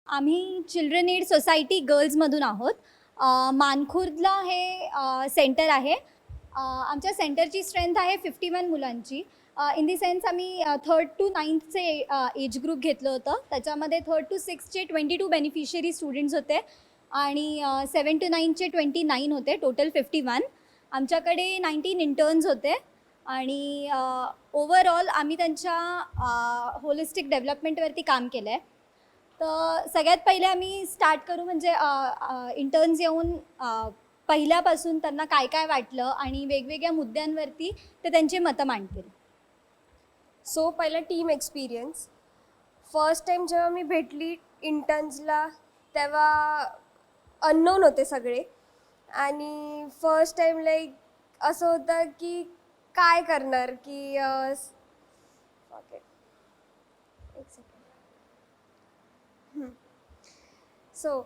आम्ही children add society गर्ल्समधून आहोत. मानखुर्दला हे सेंटर आहे. आमच्या सेंटरची स्ट्रेंथ आहे 51 मुलांची. इन दी सेन्स आम्ही 3rd to 9thचे एज ग्रुप घेतलं होतं. त्याच्यामध्ये 3rd to 6thचे 22 बेनिफिशियरी स्टुडंट्स होते आणि 7 to 9चे 29 होते, टोटल 51. आमच्याकडे 19 इंटर्न्स होते आणि ओव्हरऑल आम्ही त्यांच्या होलिस्टिक डेव्हलपमेंटवरती काम केलं आहे. तर सगळ्यात पहिले आम्ही स्टार्ट करू म्हणजे इंटर्न्स येऊन पहिल्यापासून त्यांना काय काय वाटलं आणि वेगवेगळ्या मुद्द्यांवरती ते त्यांची मतं मांडतील. सो पहिला टीम एक्सपिरियन्स. फर्स्ट टाईम जेव्हा मी भेटली इंटर्न्सला तेव्हा अननोन होते सगळे आणि फर्स्ट टाईम लाईक असं होतं की काय करणार की एक सेकंड. सो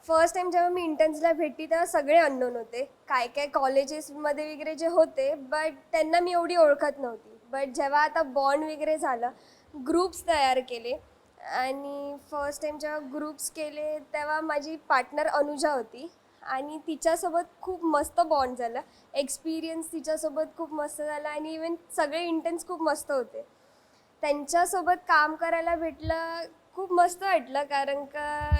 फर्स्ट टाईम जेव्हा मी इंटर्न्सला भेटली तेव्हा सगळे अननोन होते. काय काय कॉलेजेसमध्ये वगैरे जे होते बट त्यांना मी एवढी ओळखत नव्हती. बट जेव्हा आता बॉन्ड वगैरे झालं, ग्रुप्स तयार केले आणि फर्स्ट टाईम जेव्हा ग्रुप्स केले तेव्हा माझी पार्टनर अनुजा होती आणि तिच्यासोबत खूप मस्त बॉन्ड झालं. एक्सपिरियन्स तिच्यासोबत खूप मस्त झाला आणि इवन सगळे इंटर्न्स खूप मस्त होते. त्यांच्यासोबत काम करायला भेटलं, खूप मस्त वाटलं कारण का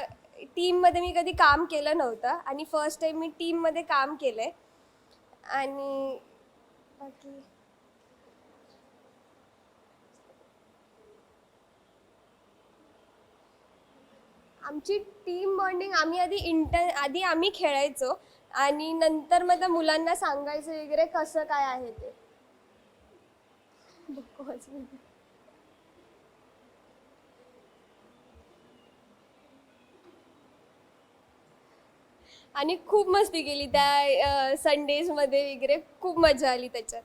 टीममध्ये मी कधी काम केलं नव्हतं आणि फर्स्ट टाईम मी टीममध्ये काम केलं आहे. आणि बाकी आमची टीम बॉन्डिंग आधी आम्ही खेळायचो आणि नंतर मग त्या मुलांना सांगायचं वगैरे कसं काय आहे ते. आणि खूप मस्ती केली त्या संडेजमध्ये वगैरे, खूप मजा आली त्याच्यात.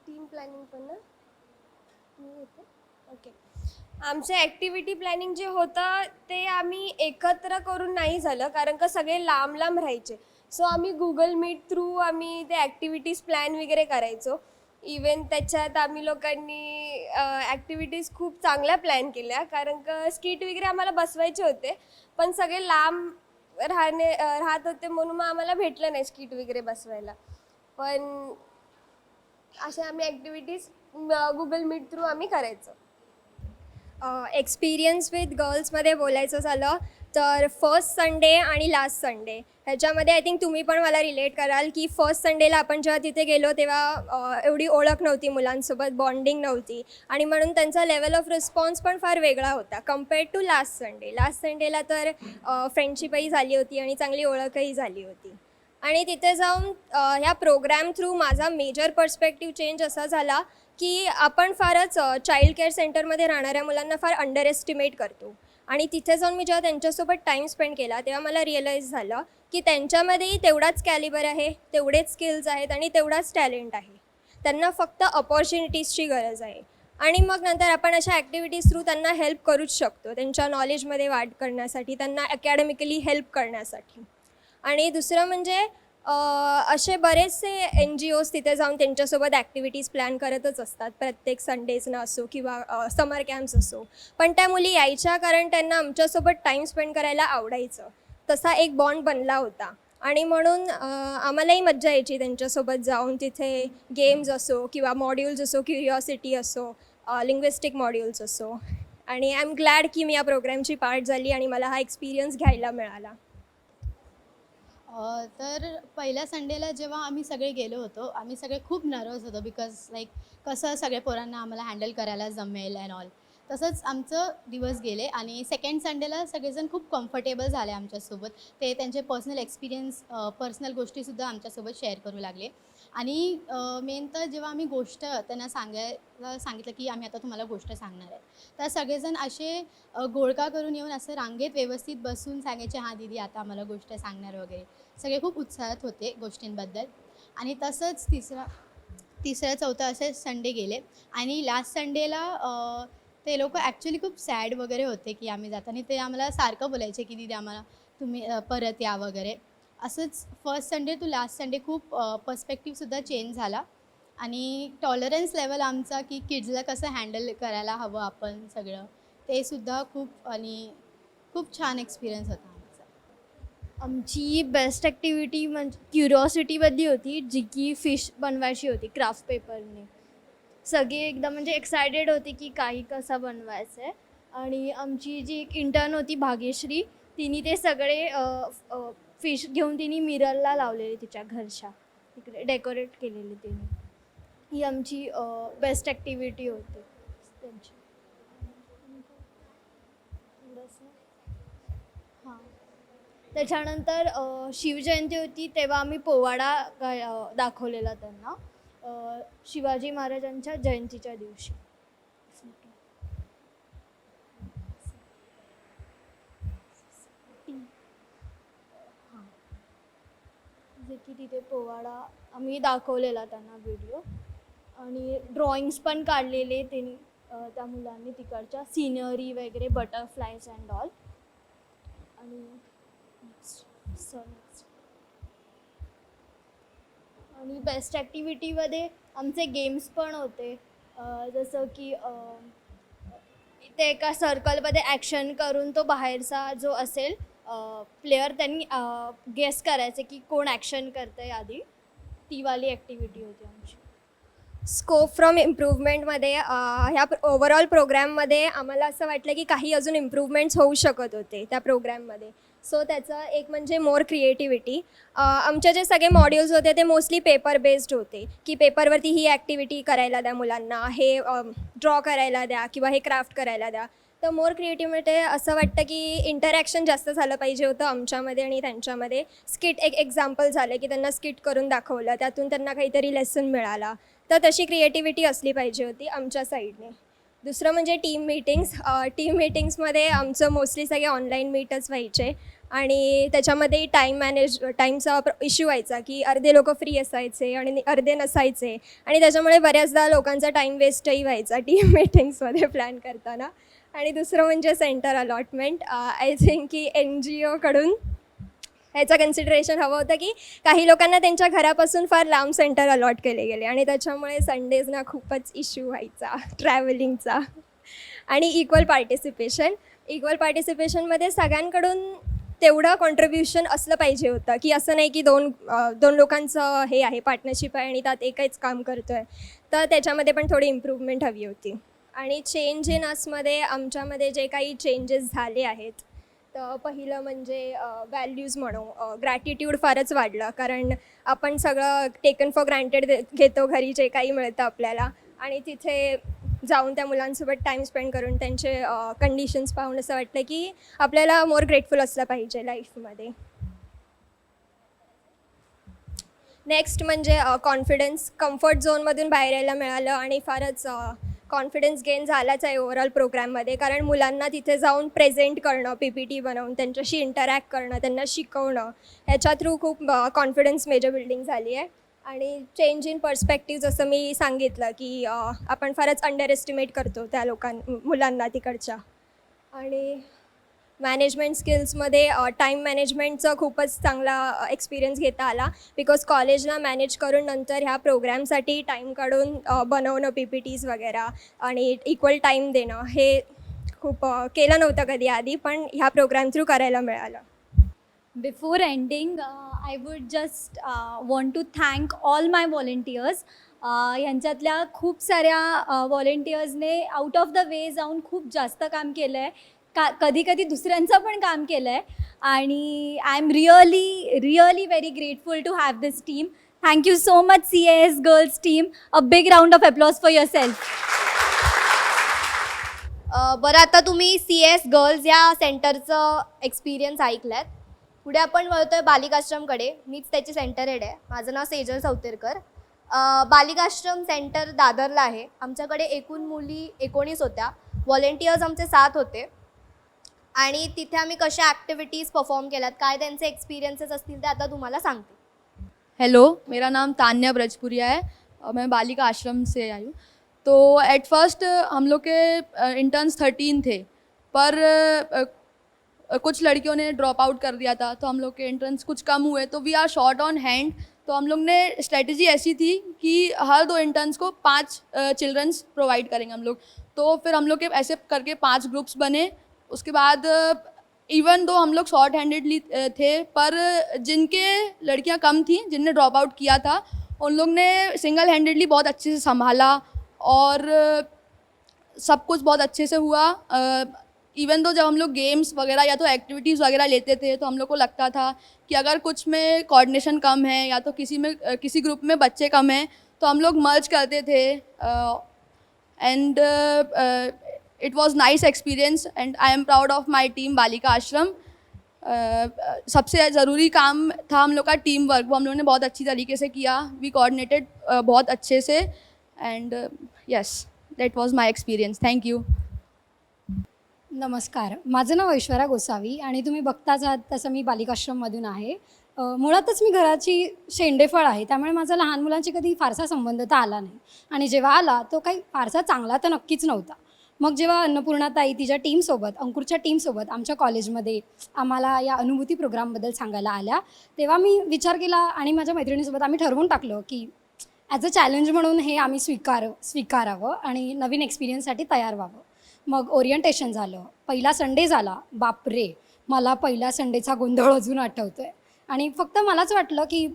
टीम प्लॅनिंग पण ना ओके. आमचं ॲक्टिव्हिटी प्लॅनिंग जे होतं ते आम्ही एकत्र करून नाही झालं कारण का सगळे लांब लांब राहायचे. सो आम्ही गुगल मीट थ्रू आम्ही ते ॲक्टिव्हिटीज प्लॅन वगैरे करायचो. इवन त्याच्यात आम्ही लोकांनी ॲक्टिव्हिटीज खूप चांगल्या प्लॅन केल्या कारण का स्किट वगैरे आम्हाला बसवायचे होते पण सगळे लांब राहत होते म्हणून मग आम्हाला भेटलं नाही स्किट वगैरे बसवायला. पण अशा आम्ही ॲक्टिव्हिटीज गुगल मीट थ्रू आम्ही करायचो. एक्सपिरियन्स विथ गर्ल्समध्ये बोलायचं झालं तर फर्स्ट संडे आणि लास्ट संडे ह्याच्यामध्ये आय थिंक तुम्ही पण मला रिलेट कराल की फर्स्ट संडेला आपण जेव्हा तिथे गेलो तेव्हा एवढी ओळख नव्हती मुलांसोबत, बॉन्डिंग नव्हती आणि म्हणून त्यांचा लेवल ऑफ रिस्पॉन्स पण फार वेगळा होता compared to last Sunday. Last संडेला तर फ्रेंडशिपही झाली होती आणि चांगली ओळखही झाली होती. आणि तिथे जाऊन ह्या प्रोग्रॅम थ्रू माझा मेजर पर्स्पेक्टिव्ह चेंज असा झाला की आपण फारच चाइल्ड केअर सेंटरमध्ये राहणाऱ्या मुलांना फार अंडर एस्टिमेट करतो आणि तिथे जाऊन मी जेव्हा त्यांच्यासोबत टाईम स्पेंड केला तेव्हा मला रिअलाईज झालं की त्यांच्यामध्येही तेवढाच कॅलिबर आहे, तेवढेच स्किल्स आहेत आणि तेवढाच टॅलेंट आहे. त्यांना फक्त अपॉर्च्युनिटीजची गरज आहे. आणि मग नंतर आपण अशा ॲक्टिव्हिटीज थ्रू त्यांना हेल्प करूच शकतो, त्यांच्या नॉलेजमध्ये वाढ करण्यासाठी, त्यांना अकॅडमिकली हेल्प करण्यासाठी. आणि दुसरं म्हणजे असे बरेचसे NGOज तिथे जाऊन त्यांच्यासोबत ॲक्टिव्हिटीज प्लॅन करतच असतात प्रत्येक संडेजनं असो किंवा समर कॅम्प्स असो. पण त्या मुली यायच्या कारण त्यांना आमच्यासोबत टाईम स्पेंड करायला आवडायचं. तसा एक बॉन्ड बनला होता आणि म्हणून आम्हालाही मज्जा यायची त्यांच्यासोबत जाऊन. तिथे गेम्स असो किंवा मॉड्यूल्स असो, क्युरिओसिटी असो, लिंग्विस्टिक मॉड्यूल्स असो. आणि आय एम ग्लॅड की मी या प्रोग्रॅमची पार्ट झाली आणि मला हा एक्सपिरियन्स घ्यायला मिळाला. तर पहिल्या संडेला जेव्हा आम्ही सगळे गेलो होतो, आम्ही सगळे खूप नर्वस होतो बिकॉज लाईक कसं सगळ्या पोरांना आम्हाला हँडल करायला जमेल अँड ऑल. तसंच आमचं दिवस गेले आणि सेकंड संडेला सगळेजण खूप कम्फर्टेबल झाले आमच्यासोबत. ते त्यांचे पर्सनल एक्सपिरियन्स, पर्सनल गोष्टीसुद्धा आमच्यासोबत शेअर करू लागले. आणि मेन तर जेव्हा आम्ही गोष्ट त्यांना सांगायला सांगितलं की आम्ही आता तुम्हाला गोष्ट सांगणार आहे, तर सगळेजण असे घोळका करून येऊन असं रांगेत व्यवस्थित बसून सांगायचे, हां दीदी आता आम्हाला गोष्ट सांगणार वगैरे. सगळे खूप उत्साहात होते गोष्टींबद्दल. आणि तसंच तिसरा चौथा असे संडे गेले आणि लास्ट संडेला ते लोक ॲक्च्युली खूप सॅड वगैरे होते की आम्ही जाताना. ते आम्हाला सारखं बोलायचे की दीदी आम्हाला तुम्ही परत या वगैरे. असंच first Sunday to last Sunday खूप पर्स्पेक्टिव्हसुद्धा चेंज झाला आणि टॉलरन्स लेवल आमचा की किड्सला कसं हँडल करायला हवं आपण सगळं ते सुद्धा खूप छान एक्सपिरियन्स होता आमचा. आमची बेस्ट ॲक्टिव्हिटी म्हणजे क्युरिओसिटीमधली होती, जी की फिश बनवायची होती क्राफ्ट पेपरने. सगळे एकदम म्हणजे एक्सायटेड होते की काही कसा बनवायचं आहे. आणि आमची जी एक इंटर्न होती भाग्यश्री, तिने ते सगळे फिश घेऊन तिने मिररला लावलेले तिच्या घरच्या तिकडे डेकोरेट केलेले तिने. ही आमची बेस्ट ॲक्टिव्हिटी होती त्यांची. हां, त्याच्यानंतर शिवजयंती होती तेव्हा आम्ही पोवाडा दाखवलेला त्यांना शिवाजी महाराजांच्या जयंतीच्या दिवशी. हां, जे की तिथे पोवाडा आम्ही दाखवलेला त्यांना व्हिडिओ. आणि ड्रॉइंग्स पण काढलेले त्यांनी त्या मुलांनी तिकडच्या सिनरी वगैरे बटरफ्लायज अँड ऑल. आणि आणि बेस्ट ॲक्टिव्हिटीमध्ये आमचे गेम्स पण होते. जसं की ते एका सर्कलमध्ये ॲक्शन करून तो बाहेरचा जो असेल प्लेयर त्यांनी गेस करायचे की कोण ॲक्शन करतं आहे आधी. ती वाली ॲक्टिव्हिटी होती आमची. स्कोप फ्रॉम इम्प्रूव्हमेंटमध्ये ह्या ओव्हरऑल प्रोग्रॅममध्ये आम्हाला असं वाटलं की काही अजून इम्प्रूव्हमेंट्स होऊ शकत होते त्या प्रोग्रॅममध्ये. सो त्याचं एक म्हणजे मोर क्रिएटिव्हिटी. आमचे जे सगळे मॉड्यूल्स होते ते मोस्टली पेपर बेस्ड होते की पेपरवरती ही ॲक्टिव्हिटी करायला द्या मुलांना, हे ड्रॉ करायला द्या किंवा हे क्राफ्ट करायला द्या. तर मोर क्रिएटिव्हिटी असं वाटतं की इंटरॅक्शन जास्त झालं पाहिजे होतं आमच्यामध्ये आणि त्यांच्यामध्ये. स्किट एक एक्झाम्पल झालं की त्यांना स्किट करून दाखवलं, त्यातून त्यांना काहीतरी लेसन मिळाला. तर तशी क्रिएटिव्हिटी असली पाहिजे होती आमच्या साईडने. दुसरं म्हणजे टीम मीटिंग्समध्ये आमचं मोस्टली सगळे ऑनलाईन मीटच व्हायचे आणि त्याच्यामध्ये टाईमचा इश्यू व्हायचा की अर्धे लोक फ्री असायचे आणि अर्धे नसायचे आणि त्याच्यामुळे बऱ्याचदा लोकांचा टाईम वेस्टही व्हायचा टीम मीटिंग्समध्ये प्लॅन करताना. आणि दुसरं म्हणजे सेंटर अलॉटमेंट. आय थिंक की NGOकडून ह्याचं कन्सिडरेशन हवं होतं की काही लोकांना त्यांच्या घरापासून फार लांब सेंटर अलॉट केले गेले आणि त्याच्यामुळे संडेजना खूपच इश्यू व्हायचा ट्रॅव्हलिंगचा. आणि इक्वल पार्टिसिपेशनमध्ये सगळ्यांकडून तेवढं कॉन्ट्रीब्युशन असलं पाहिजे होतं की असं नाही की दोन लोकांचं हे आहे पार्टनरशिप आहे आणि त्यात एकच काम करतो आहे. तर त्याच्यामध्ये पण थोडी इम्प्रूव्हमेंट हवी होती. आणि चेंज इन असमध्ये आमच्यामध्ये जे काही चेंजेस झाले आहेत तर पहिलं म्हणजे व्हॅल्यूज म्हणू ग्रॅटिट्यूड फारच वाढलं कारण आपण सगळं टेकन फॉर ग्रँटेड घेतो घरी जे काही मिळतं आपल्याला आणि तिथे जाऊन त्या मुलांसोबत टाईम स्पेंड करून त्यांचे कंडिशन्स पाहून असं वाटलं की आपल्याला मोर ग्रेटफुल असलं पाहिजे लाईफमध्ये. नेक्स्ट म्हणजे कॉन्फिडन्स. कम्फर्ट झोनमधून बाहेर यायला मिळालं आणि फारच कॉन्फिडन्स गेन झालाच आहे ओव्हरऑल प्रोग्रॅममध्ये कारण मुलांना तिथे जाऊन प्रेझेंट करणं, PPT बनवून त्यांच्याशी इंटरॅक्ट करणं, त्यांना शिकवणं, ह्याच्या थ्रू खूप कॉन्फिडन्स मेजर बिल्डिंग झाली आहे. आणि चेंज इन पर्स्पेक्टिव्ह जसं मी सांगितलं की आपण फारच अंडर एस्टिमेट करतो त्या मुलांना तिकडच्या. आणि मॅनेजमेंट स्किल्समध्ये टाईम मॅनेजमेंटचं खूपच चांगला एक्सपिरियन्स घेता आला बिकॉज कॉलेजला मॅनेज करून नंतर ह्या प्रोग्रॅमसाठी टाईम काढून बनवणं PPTs वगैरे आणि इक्वल टाईम देणं हे खूप केलं नव्हतं कधी आधी पण ह्या प्रोग्रॅम थ्रू करायला मिळालं. Before ending, I would just want to thank all my volunteers. ह्यांच्यातल्या खूप साऱ्या व्हॉलेंटियर्सने आउट ऑफ द वे जाऊन खूप जास्त काम केलं आहे. कधी कधी दुसऱ्यांचं पण काम केलं आहे आणि I am really very grateful to have this team. Thank you so much CAS girls team. A big round of applause for yourself. बरं आता तुम्ही CS गर्ल्स या सेंटरचं एक्सपिरियन्स ऐकलात. पुढे आपण वळतोय बालिकाश्रमकडे. मीच त्याची सेंटर हेड आहे. माझं नाव सेजल चौतेरकर. बालिकाश्रम सेंटर दादरला आहे. आमच्याकडे एकूण मुली 19 होत्या. व्हॉलेंटियर्स आमचे 7 होते आणि तिथे आम्ही कशा ॲक्टिव्हिटीज़ परफॉर्म केल्यात, काय त्यांचे एक्सपीरियंसेस असतील ते आता तुम्हाला सांगते. हेलो, मेरा नाम तान्या ब्रजपुरिया है और मैं बालिका आश्रम से आई हूँ. तो एट फर्स्ट हम लोग के इंटर्न्स 13 थे पर कुछ लड़कियों ने ड्रॉप आउट कर दिया था तो हम लोग के इंटर्न्स कुछ कम हुए तो we are short on hand. तो हम लोग ने स्ट्रेटजी ऐसी थी कि हर 2 इंटर्न्स को 5 चिल्ड्रंस प्रोवाइड करेंगे हम लोग। तो फिर हम लोग के ऐसे करके 5 ग्रुप्स बने। उसके बाद इवन दो हम लोग शॉर्ट हैंडेडली थे, पर जिनके लड़कियां कम थी, जिनने ड्रॉप आउट किया था, उन लोग ने सिंगल हैंडेडली बहुत अच्छे से संभाला और सब कुछ बहुत अच्छे से हुआ। इवन तो जब हम लोग गेम्स वगैरह या तो एक्टिविटीज़ वगैरह लेते थे तो हम लोग को लगता था कि अगर कुछ में कोऑर्डिनेशन कम है या तो किसी ग्रुप में बच्चे कम हैं तो हम लोग मर्ज करते थे। एंड इट वाज nice experience and I am proud of my team बालिका आश्रम। सबसे ज़रूरी काम था हम लोग का टीम वर्क, वो हम लोगों ने बहुत अच्छी तरीके से किया। वी कोऑर्डिनेटेड बहुत अच्छे से एंड यस, दैट वाज माय एक्सपीरियंस। Thank you. नमस्कार, माझं नाव ऐश्वर्या गोसावी आणि तुम्ही बघताच आहात तसं मी बालिकाश्रममधून आहे। मुळातच मी घराची शेंडेफळ आहे, त्यामुळे माझा लहान मुलांशी कधी फारसा संबंध तर आला नाही आणि जेव्हा आला तो काही फारसा चांगला तर नक्कीच नव्हता। मग जेव्हा अन्नपूर्णाताई तिच्या टीमसोबत, अंकुरच्या टीमसोबत आमच्या कॉलेजमध्ये आम्हाला या अनुभूती प्रोग्रामबद्दल सांगायला आल्या, तेव्हा मी विचार केला आणि माझ्या मैत्रिणीसोबत आम्ही ठरवून टाकलं की ॲज अ चॅलेंज म्हणून हे आम्ही स्वीकारावं आणि नवीन एक्सपिरियन्ससाठी तयार व्हावं। मग ओरिएंटेशन झालं, पहिला संडे झाला। बापरे, मला पहिल्या संडेचा गोंधळ अजून आठवतो आहे आणि फक्त मलाच वाटलं की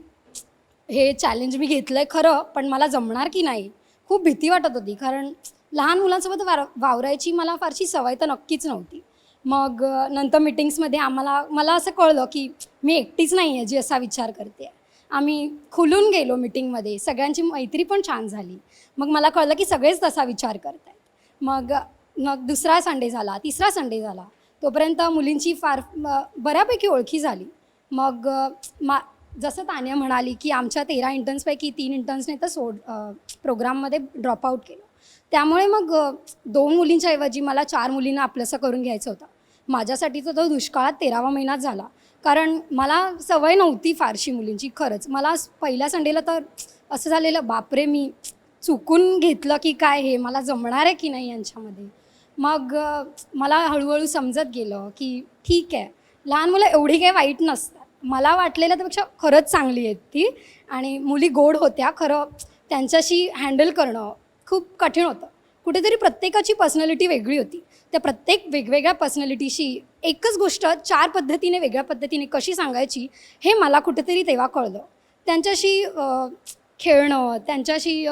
हे चॅलेंज मी घेतलं आहे खरं, पण मला जमणार की नाही, खूप भीती वाटत होती, कारण लहान मुलांसोबत वावरायची मला फारशी सवय तर नक्कीच नव्हती। मग नंतर मीटिंग्समध्ये मला असं कळलं की मी एकटीच नाही आहे जी असा विचार करते। आम्ही खुलून गेलो मीटिंगमध्ये, सगळ्यांची मैत्री पण छान झाली। मग मला कळलं की सगळेच तसा विचार करत आहेत। मग दुसरा संडे झाला, तिसरा संडे झाला, तोपर्यंत मुलींची फार बऱ्यापैकी ओळखी झाली। मग जसं तान्या म्हणाली की आमच्या 13 इंटर्न्सपैकी 3 इंटर्न्सने तर प्रोग्राममध्ये ड्रॉपआउट केलं, त्यामुळे मग 2 मुलींच्या ऐवजी मला 4 मुलींना आपलंसं करून घ्यायचं होतं। माझ्यासाठी तर तो दुष्काळात 13वा महिनाच झाला, कारण मला सवय नव्हती फारशी मुलींची। खरंच मला पहिल्या संडेला तर असं झालेलं, बापरे मी चुकून घेतलं की काय, हे मला जमणार आहे की नाही यांच्यामध्ये। मग मला हळूहळू समजत गेलं की ठीक आहे, लहान मुलं एवढी काही वाईट नसतात। मला वाटलेलं त्यापेक्षा खरंच चांगली आहेत ती, आणि मुली गोड होत्या खरं, त्यांच्याशी हँडल करणं खूप कठीण होतं। कुठेतरी प्रत्येकाची पर्सनॅलिटी वेगळी होती, त्या प्रत्येक वेगवेगळ्या पर्सनॅलिटीशी एकच गोष्ट 4 पद्धतीने वेगळ्या पद्धतीने कशी सांगायची हे मला कुठेतरी तेव्हा कळलं। त्यांच्याशी खेळणं, त्यांच्याशी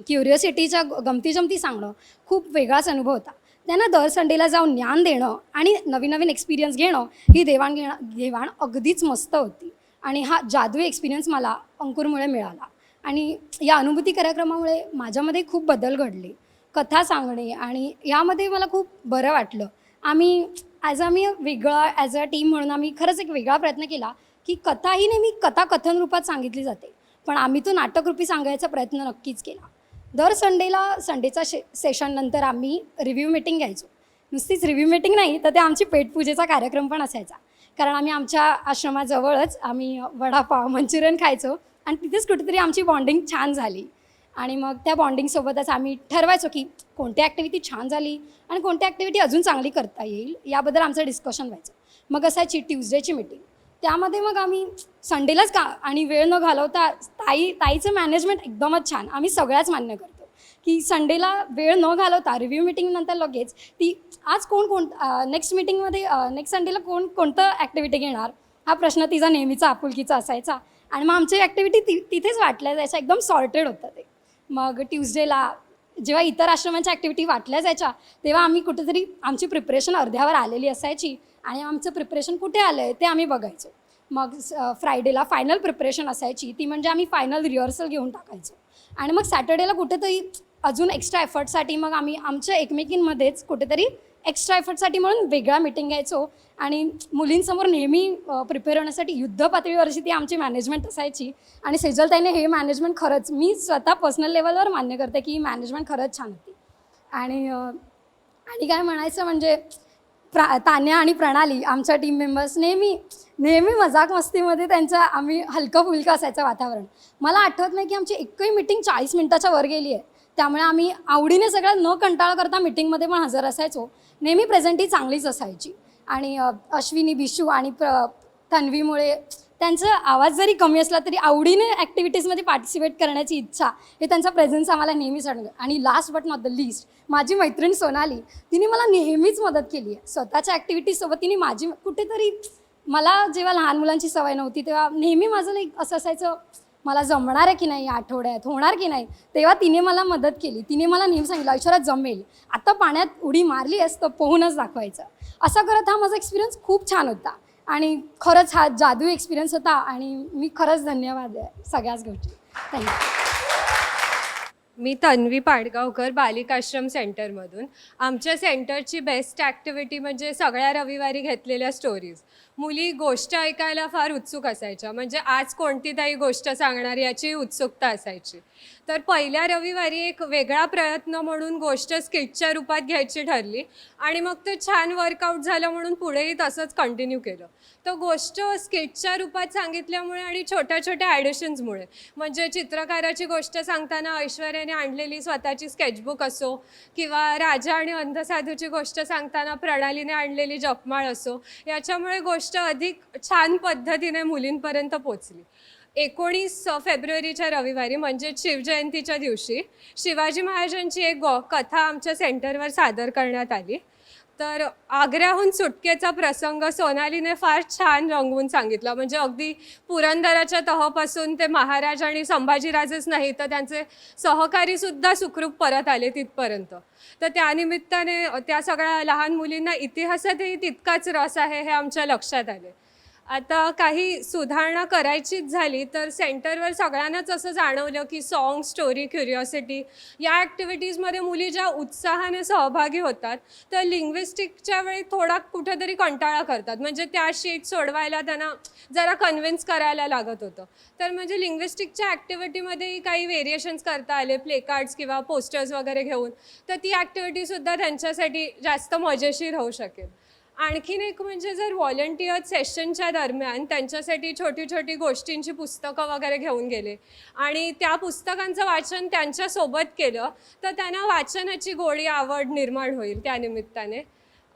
क्युरिओसिटीच्या गमती सांगणं खूप वेगळाच अनुभव होता। त्यांना दर संडेला जाऊन ज्ञान देणं आणि नवीन नवीन एक्सपिरियन्स घेणं, ही देवाणघेवाण अगदीच मस्त होती आणि हा जादुई एक्सपिरियन्स मला अंकुरमुळे मिळाला। आणि या अनुभूती कार्यक्रमामुळे माझ्यामध्ये खूप बदल घडले। कथा सांगणे आणि यामध्ये मला खूप बरं वाटलं। आम्ही ॲज अ टीम म्हणून आम्ही खरंच एक वेगळा प्रयत्न केला की कथा ही नेहमी कथाकथन रूपात सांगितली जाते, पण आम्ही तो नाटकरूपी सांगायचा प्रयत्न नक्कीच केला। दर संडेचा सेशन नंतर आम्ही रिव्ह्यू मीटिंग घ्यायचो। नुसतीच रिव्ह्यू मीटिंग नाही तर ते आमची पेटपूजेचा कार्यक्रम पण असायचा, कारण आम्ही आमच्या आश्रमाजवळच आम्ही वडापाव, मंचुरियन खायचो आणि तिथेच कुठेतरी आमची बॉन्डिंग छान झाली। आणि मग त्या बॉन्डिंगसोबतच आम्ही ठरवायचो की कोणती ॲक्टिव्हिटी छान झाली आणि कोणती ॲक्टिव्हिटी अजून चांगली करता येईल, याबद्दल आमचं डिस्कशन व्हायचं। मग असायची ट्यूजडेची मीटिंग, त्यामध्ये मग आम्ही संडेलाच आणि वेळ न घालवता ताईचं मॅनेजमेंट एकदमच छान, आम्ही सगळ्याच मान्य करतो की संडेला वेळ न घालवता रिव्ह्यू मीटिंगनंतर लगेच ती आज नेक्स्ट संडेला कोणतं ॲक्टिव्हिटी घेणार हा प्रश्न तिचा नेहमीचा आपुलकीचा असायचा आणि मग आमची ॲक्टिव्हिटी तिथेच वाटल्या जायच्या, एकदम सॉर्टेड होतं ते। मग ट्यूजडेला जेव्हा इतर आश्रमांच्या ॲक्टिव्हिटी वाटल्या जायच्या तेव्हा आम्ही कुठेतरी आमची प्रिपरेशन अर्ध्यावर आलेली असायची आणि आमचं प्रिपरेशन कुठे आलं आहे ते आम्ही बघायचो। मग फ्रायडेला फायनल प्रिपरेशन असायची, ती म्हणजे आम्ही फायनल रिहर्सल घेऊन टाकायचो आणि मग सॅटर्डेला कुठेतरी अजून एक्स्ट्रा एफर्टसाठी मग आम्ही आमच्या एकमेकींमध्येच कुठेतरी एक्स्ट्रा एफर्टसाठी म्हणून वेगळा मीटिंग घ्यायचो आणि मुलींसमोर नेहमी प्रिपेअर होण्यासाठी युद्ध पातळीवरची ती आमची मॅनेजमेंट असायची। आणि सेजलताईने हे मॅनेजमेंट खरंच, मी स्वतः पर्सनल लेवलवर मान्य करते की ही मॅनेजमेंट खरंच छान होती। आणि काय म्हणायचं म्हणजे तान्या आणि प्रणाली आमच्या टीम मेंबर्स नेहमी मजाक मस्तीमध्ये आम्ही हलकं फुलकं असायचं वातावरण। मला आठवत नाही की आमची एकही मीटिंग 40 मिनिटाच्या वर गेली आहे, त्यामुळे आम्ही आवडीने सगळं न कंटाळा करता मीटिंगमध्ये पण हजर असायचो। नेहमी प्रेझेंटी चांगलीच असायची आणि अश्विनी, बिशू आणि तन्वीमुळे त्यांचा आवाज जरी कमी असला तरी आवडीने ॲक्टिव्हिटीजमध्ये पार्टिसिपेट करण्याची इच्छा हे त्यांचा प्रेझेन्स आम्हाला नेहमीच आणलं. आणि last but not the list माझी मैत्रीण सोनाली, तिने मला नेहमीच मदत केली आहे स्वतःच्या ॲक्टिव्हिटीजसोबत. तिने माझी कुठेतरी, मला जेव्हा लहान मुलांची सवय नव्हती तेव्हा नेहमी माझं लाईक असं असायचं, मला जमणार आहे की नाही, आठवड्यात होणार की नाही, तेव्हा तिने मला मदत केली. तिने मला नेहमी सांगितलं ऐश्वर्यात जमेल, आता पाण्यात उडी मारली असतं पोहूनच दाखवायचं. असं करत हा माझा एक्सपिरियन्स खूप छान होता आणि खरंच हा जादू एक्सपिरियन्स होता आणि मी खरंच धन्यवाद आहे सगळ्याच गोष्टी. थँक्यू. मी तन्वी पाडगावकर बालिकाश्रम सेंटरमधून. आमच्या सेंटरची बेस्ट ॲक्टिव्हिटी म्हणजे सगळ्या रविवारी घेतलेल्या स्टोरीज. मुली गोष्ट ऐकायला फार उत्सुक असायच्या, म्हणजे आज कोणती तरी गोष्ट सांगणार याची उत्सुकता असायची. तर पहिल्या रविवारी एक वेगळा प्रयत्न म्हणून गोष्ट स्किटच्या रूपात घ्यायची ठरली आणि मग ते छान वर्कआउट झालं म्हणून पुढेही तसंच कंटिन्यू केलं. तर गोष्ट स्किटच्या रूपात सांगितल्यामुळे आणि छोट्या छोट्या ॲडिशन्समुळे, म्हणजे चित्रकाराची गोष्ट सांगताना ऐश्वर्याने आणलेली स्वतःची स्केचबुक असो किंवा राजा आणि अंधसाधूची गोष्ट सांगताना प्रणालीने आणलेली जपमाळ असो, याच्यामुळे गोष्ट अधिक छान पद्धतीने मुलींपर्यंत पोचली. 19 फेब्रुवारीच्या रविवारी म्हणजे शिवजयंतीच्या दिवशी शिवाजी महाराजांची एक कथा आमच्या सेंटरवर सादर करण्यात आली. तर आग्र्याहून सुटकेचा प्रसंग सोनालीने फार छान रंगवून सांगितला. म्हणजे अगदी पुरंदराच्या तहापासून ते महाराज आणि संभाजीराजेच नाही तर त्यांचे सहकारीसुद्धा सुखरूप परत आले तिथपर्यंत. तर त्यानिमित्ताने त्या सगळ्या लहान मुलींना इतिहासातही तितकाच रस आहे हे आमच्या लक्षात आले. आता काही सुधारणा करायचीच झाली तर सेंटरवर सगळ्यांनाच असं जाणवलं की सॉन्ग, स्टोरी, क्युरिओसिटी या ॲक्टिव्हिटीजमध्ये मुली ज्या उत्साहाने सहभागी होतात तर लिंग्विस्टिकच्या वेळी थोडा कुठेतरी कंटाळा करतात. म्हणजे त्या शीट सोडवायला त्यांना जरा कन्व्हिन्स करायला लागत होतं. तर म्हणजे लिंग्विस्टिकच्या ॲक्टिव्हिटीमध्येही काही व्हेरिएशन्स करता आले, प्ले कार्ड्स किंवा पोस्टर्स वगैरे घेऊन, तर ती ॲक्टिव्हिटीसुद्धा त्यांच्यासाठी जास्त मजेशीर होऊ शकेल. आणखीन एक म्हणजे जर व्हॉलंटियर सेशनच्या दरम्यान त्यांच्यासाठी छोटी छोटी गोष्टींची पुस्तकं वगैरे घेऊन गेले आणि त्या पुस्तकांचं वाचन त्यांच्यासोबत केलं तर त्यांना वाचनाची गोडी आवड निर्माण होईल त्यानिमित्ताने.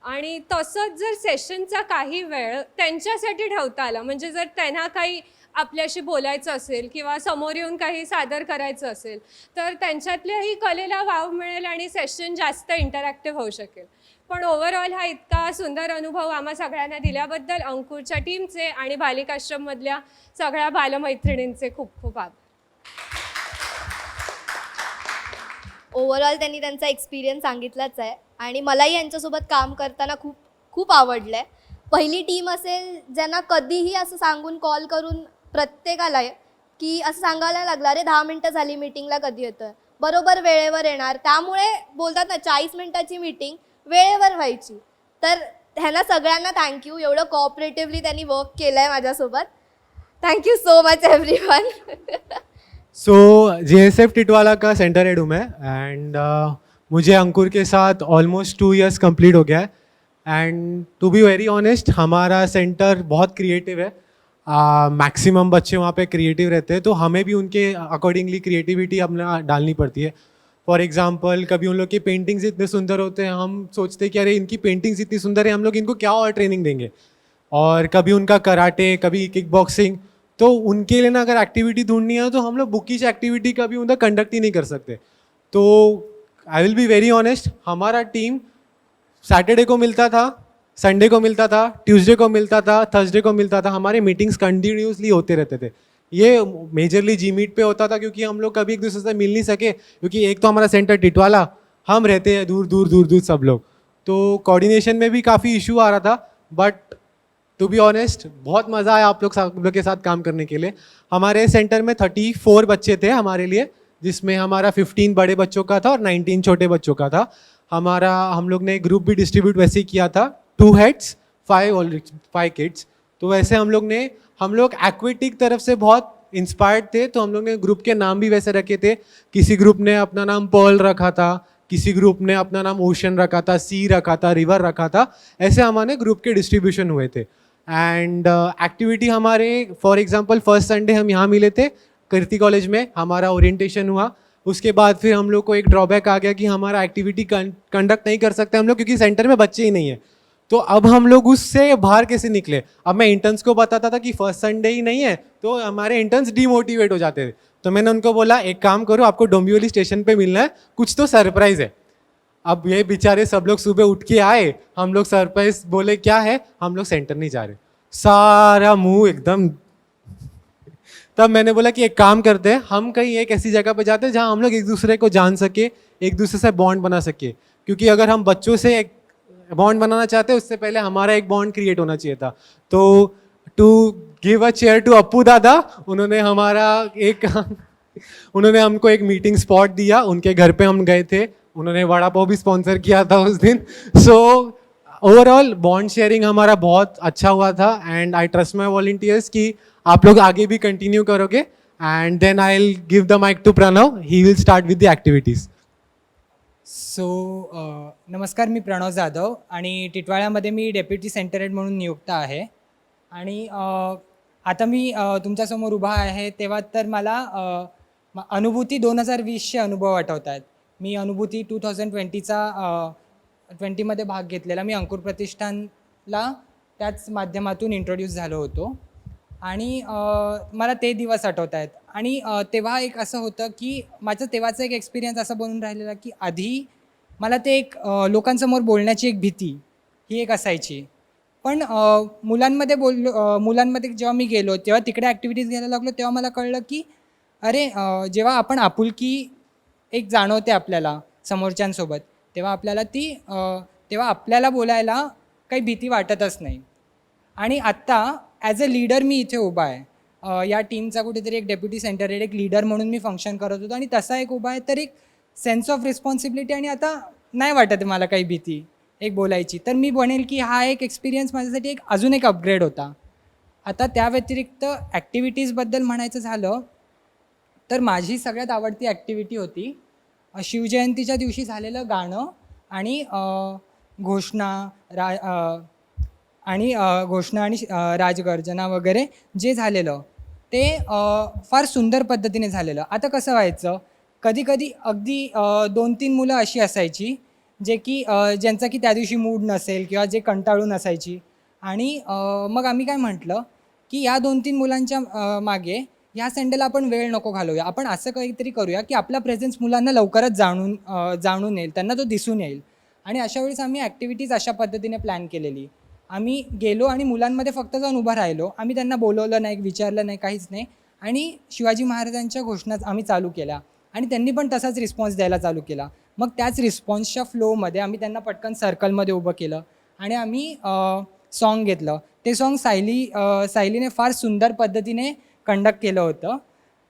आणि तसंच जर सेशनचा काही वेळ त्यांच्यासाठी ठेवता आला, म्हणजे जर त्यांना काही आपल्याशी बोलायचं असेल किंवा समोर येऊन काही सादर करायचं असेल तर त्यांच्यातल्याही कलेला वाव मिळेल आणि सेशन जास्त इंटरॅक्टिव्ह होऊ शकेल. पण ओव्हरऑल हा इतका सुंदर अनुभव आम्हा सगळ्यांना दिल्याबद्दल अंकुरच्या टीमचे आणि बालिकाश्रममधल्या सगळ्या बालमैत्रिणींचे खूप खूप आभार. ओव्हरऑल त्यांनी त्यांचा एक्सपिरियन्स सांगितलाच आहे आणि मलाही यांच्यासोबत काम करताना खूप खूप आवडलं आहे. पहिली टीम असेल ज्यांना कधीही असं सांगून कॉल करून प्रत्येकाला की असं सांगायला लागलं अरे 10 मिनटं झाली मीटिंगला कधी येतं, बरोबर वेळेवर येणार. त्यामुळे बोलतात ना 40 मिनटाची मीटिंग वेळेवर व्हायची. तर ह्यांना सगळ्यांना थँक्यू. एवढं कोऑपरेटिव्हली त्यांनी वर्क केलं आहे माझ्यासोबत. Thank you so much everyone. So JSF Titwala का सेंटर हेड हूँ मैं एंड मुझे अंकुर के साथ ऑलमोस्ट 2 years कंप्लीट हो गया है. And to be very honest हमारा सेंटर बहुत क्रिएटिव है. मैक्सिमम बच्चे वहाँ पे क्रिएटिव रहते हैं तो हमें भी उनके अकॉर्डिंगली क्रिएटिविटी अपना डालनी पड़ती है. फॉर एग्जांपल कभी उन लोग की पेंटिंग्स इतने सुंदर होते हैं, हम सोचते हैं कि अरे इनकी पेंटिंग्स इतनी सुंदर है, हम लोग इनको क्या और ट्रेनिंग देंगे. और कभी उनका कराटे, कभी किक बॉक्सिंग, तो उनके लिए ना अगर एक्टिविटी ढूंढनी है तो हम लोग बुकिश एक्टिविटी कभी उनका कंडक्ट ही नहीं कर सकते. तो I will be very honest, हमारा टीम सैटरडे को मिलता था, संडे को मिलता था, ट्यूसडे को मिलता था, थर्सडे को मिलता था. हमारे मीटिंग्स कंटिन्यूसली होते रहते थे. ये मेजरली जी मीट पे होता था क्योंकि हम लोग कभी एक दूसरे से मिल नहीं सके, क्योंकि एक तो हमारा सेंटर टिटवाला, हम रहते हैं दूर दूर दूर दूर सब लोग, तो कोऑर्डिनेशन में भी काफ़ी इशू आ रहा था. बट टू बी ऑनेस्ट बहुत मज़ा आया आप लोग के साथ काम करने के लिए. हमारे सेंटर में 34 बच्चे थे हमारे लिए, जिसमें हमारा 15 बड़े बच्चों का था और 19 छोटे बच्चों का था. हम लोग ने ग्रुप भी डिस्ट्रीब्यूट वैसे ही किया था, 2 heads 5 kids. तो वैसे हम लोग एक्वेटिक तरफ से बहुत इंस्पायर्ड थे, तो हम लोग ने ग्रुप के नाम भी वैसे रखे थे. किसी ग्रुप ने अपना नाम पर्ल रखा था, किसी ग्रुप ने अपना नाम ओशन रखा था, सी रखा था, रिवर रखा था. ऐसे हमारे ग्रुप के डिस्ट्रीब्यूशन हुए थे. एंड एक्टिविटी हमारे फॉर एग्जांपल फर्स्ट संडे हम यहाँ मिले थे कीर्ति कॉलेज में, हमारा ओरिएंटेशन हुआ. उसके बाद फिर हम लोग को एक ड्रॉबैक आ गया कि हमारा एक्टिविटी कंडक्ट नहीं कर सकते हम लोग क्योंकि सेंटर में बच्चे ही नहीं है. तो अब हम लोग उससे बाहर कैसे निकले? अब मैं इंटर्न्स को बताता था कि फर्स्ट संडे ही नहीं है, तो हमारे इंटर्न्स डीमोटिवेट हो जाते थे। तो मैंने उनको बोला एक काम करो, आपको डोंबिवली स्टेशन पे मिलना है, कुछ तो सरप्राइज है। अब ये बेचारे सब लोग सुबह उठ के आए, हम लोग सरप्राइज बोले क्या है, हम लोग सेंटर नहीं जा रहे, सारा मुंह एकदम। तब मैंने बोला कि एक काम करते हैं, हम कहीं एक ऐसी जगह पे जाते हैं जहाँ हम लोग एक दूसरे को जान सके, एक दूसरे से बॉन्ड बना सके। क्योंकि अगर हम बच्चों से एक बॉन्ड बनाना चाहते हैं, उससे पहले हमारा एक बॉन्ड क्रिएट होना चाहिए था। तो to give a chair to Apu दादा, उन्होंने उन्होंने हमको एक मीटिंग स्पॉट दिया, उनके घर पे हम गए थे, उन्होंने वड़ा पाव भी स्पॉन्सर किया था उस दिन। सो ओवरऑल बॉन्ड शेयरिंग हमारा बहुत अच्छा हुआ था, and I trust my volunteers कि आप लोग आगे भी कंटिन्यू करोगे। And then I will give the mic to Pranav, he will start with the activities. So नमस्कार, मी प्रणव जाधव आणि टिटवाळ्यामध्ये मी डेप्युटी सेंटर हेड म्हणून नियुक्त आहे. आणि आता मी तुमच्यासमोर उभा आहे तेव्हा तर मला अनुभूती 2020चे अनुभव आठवत आहेत. मी अनुभूती 2020मध्ये भाग घेतलेला. मी अंकुर प्रतिष्ठानला त्याच माध्यमातून इंट्रोड्यूस झालो होतो आणि मला ते दिवस आठवत आहेत. आणि तेव्हा एक असं होतं की माझं तेव्हाचा एक एक्सपिरियन्स असा बनून राहिलेला की आधी मला ते एक लोकांसमोर बोलण्याची एक भीती ही एक असायची. पण मुलांमध्ये जेव्हा मी गेलो, तेव्हा तिकडे ॲक्टिव्हिटीज घ्यायला लागलो, तेव्हा मला कळलं की अरे जेव्हा आपण आपुलकी एक जाणवते आपल्याला समोरच्यांसोबत, तेव्हा आपल्याला बोलायला काही भीती वाटतच नाही. आणि आत्ता ॲज अ लीडर मी इथे उभा आहे. या टीमचा कुठेतरी एक डेप्युटी सेंटर हेड, एक लीडर म्हणून मी फंक्शन करत होतो आणि तसा एक उभा आहे, तर एक सेन्स ऑफ रिस्पॉन्सिबिलिटी आणि आता नाही वाटत मला काही भीती एक बोलायची. तर मी म्हणेल की हा एक एक्सपिरियन्स माझ्यासाठी एक अजून एक अपग्रेड होता. आता त्या व्यतिरिक्त ॲक्टिव्हिटीजबद्दल म्हणायचं झालं तर माझी सगळ्यात आवडती ॲक्टिव्हिटी होती शिवजयंतीच्या दिवशी झालेलं गाणं आणि घोषणा आणि राजगर्जना वगैरे जे झालेलं ते फार सुंदर पद्धतीने झालेलं. आता कसं व्हायचं, कधी कधी अगदी 2-3 मुलं अशी असायची ज्यांचा की त्या दिवशी मूड नसेल किंवा जे कंटाळून असायची. आणि मग आम्ही काय म्हटलं की या 2-3 मुलांच्या मागे ह्या संडेला आपण वेळ नको घालवूया, आपण असं काहीतरी करूया की आपला प्रेझेन्स मुलांना लवकरच जाणून येईल, त्यांना तो दिसून येईल. आणि अशा वेळेस आम्ही ॲक्टिव्हिटीज अशा पद्धतीने प्लॅन केलेली. आम्ही गेलो आणि मुलांमध्ये फक्त जाऊन उभं राहिलो, आम्ही त्यांना बोलवलं नाही, विचारलं नाही, काहीच नाही. आणि शिवाजी महाराजांच्या घोषणा आम्ही चालू केल्या आणि त्यांनी पण तसाच रिस्पॉन्स द्यायला चालू केला. मग त्याच रिस्पॉन्सच्या फ्लोमध्ये आम्ही त्यांना पटकन सर्कलमध्ये उभं केलं आणि आम्ही सॉन्ग घेतलं. ते सॉन्ग सायलीने फार सुंदर पद्धतीने कंडक्ट केलं होतं.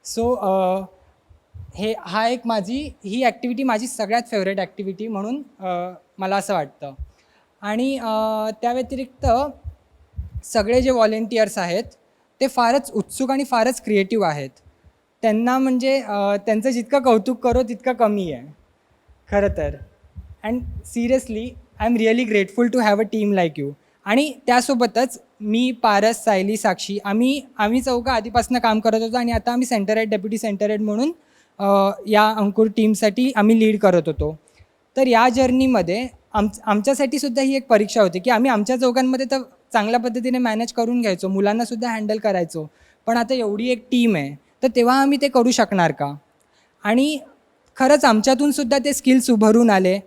सो ही ॲक्टिव्हिटी माझी सगळ्यात फेवरेट ॲक्टिव्हिटी म्हणून मला असं वाटतं. आणि त्या व्यतिरिक्त सगळे जे व्हॉलेंटियर्स आहेत ते फारच उत्सुक आणि फारच क्रिएटिव्ह आहेत. त्यांना म्हणजे त्यांचं जितकं कौतुक करो तितकं कमी आहे खरं तर. And seriously I am really grateful to have a team like you. आणि त्यासोबतच मी, पारस, सायली, साक्षी आम्ही चौघं आधीपासून काम करत होतो आणि आता आम्ही centre head, deputy centre head म्हणून या अंकुर टीमसाठी आम्ही लीड करत होतो. तर या जर्नीमध्ये आमच्यासाठी सुद्धा ही एक परीक्षा होती की आम्ही आमच्या चौघांमध्ये तर चांगल्या पद्धतीने मॅनेज करून घ्यायचो, मुलांनासुद्धा हँडल करायचो, पण आता एवढी एक टीम आहे तर तेव्हा आम्ही ते करू शकणार का. आणि खरंच आमच्यातून सुद्धा ते स्किल्स उभरून आले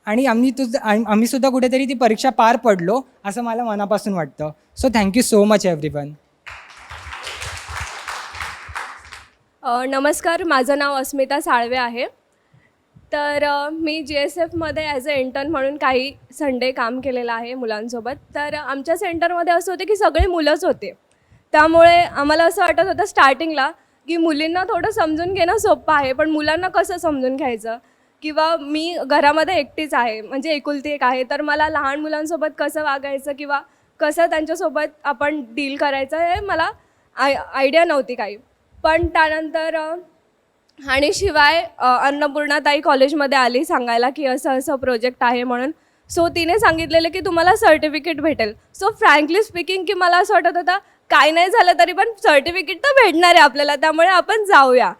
आणि आम्ही सुद्धा कुठेतरी ती परीक्षा पार पडलो असं मला मनापासून वाटतं. So thank you so much everyone. नमस्कार, माझं नाव अस्मिता साळवे आहे. तर मी GSFमध्ये ॲज अ इंटर्न म्हणून काही संडे काम केलेलं आहे मुलांसोबत. तर आमच्या सेंटरमध्ये असं होतं की सगळे मुलंच होते, त्यामुळे आम्हाला असं वाटत होतं स्टार्टिंगला की मुलींना थोडं समजून घेणं सोपं आहे, पण मुलांना कसं समजून घ्यायचं. किंवा मी घरामध्ये एकटीच आहे, म्हणजे एकुलती एक आहे, तर मला लहान मुलांसोबत कसं वागायचं किंवा कसं त्यांच्यासोबत आपण डील करायचं हे मला आयडिया नव्हती काही. पण त्यानंतर आणि शिवाय अन्नपूर्णाताई कॉलेजमध्ये आली सांगायला की असं असं प्रोजेक्ट आहे म्हणून. सो तिने सांगितलेलं की तुम्हाला सर्टिफिकेट भेटेल. सो फ्रँकली स्पीकिंग की मला असं वाटत होतं काय नाही झालं तरी पण सर्टिफिकेट तर भेटणार आहे आपल्याला, त्यामुळे आपण जाऊया.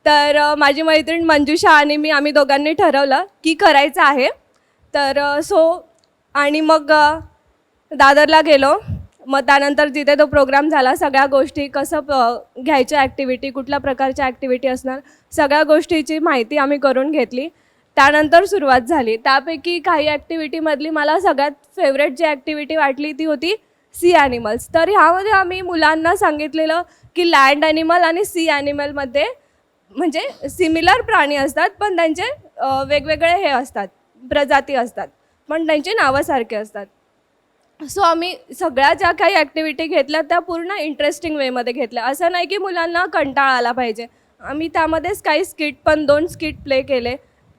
तर माझी मैत्रीण मंजुषा आणि आम्ही दोघांनी ठरवलं की करायचं आहे. तर आणि मग दादरला गेलो. मग त्यानंतर जिथे तो प्रोग्राम झाला सगळ्या गोष्टी कसं घ्यायच्या ॲक्टिव्हिटी, कुठल्या प्रकारच्या ॲक्टिव्हिटी असणार, सगळ्या गोष्टीची माहिती आम्ही करून घेतली. त्यानंतर सुरुवात झाली. त्यापैकी काही ॲक्टिव्हिटीमधली मला सगळ्यात फेवरेट जी ॲक्टिव्हिटी वाटली ती होती सी ॲनिमल्स. तर ह्यामध्ये आम्ही मुलांना सांगितलेलं की लँड ॲनिमल आणि सी ॲनिमलमध्ये म्हणजे सिमिलर प्राणी असतात, पण त्यांचे वेगवेगळे हे असतात, प्रजाती असतात, पण त्यांची नावं सारखे असतात. सो आम्ही सगळ्या ज्या काही ॲक्टिव्हिटी घेतल्या त्या पूर्ण इंटरेस्टिंग वेमध्ये घेतल्या. असं नाही की मुलांना कंटाळा आला पाहिजे. आम्ही त्यामध्येच काही स्किट पण 2 स्किट प्ले केले.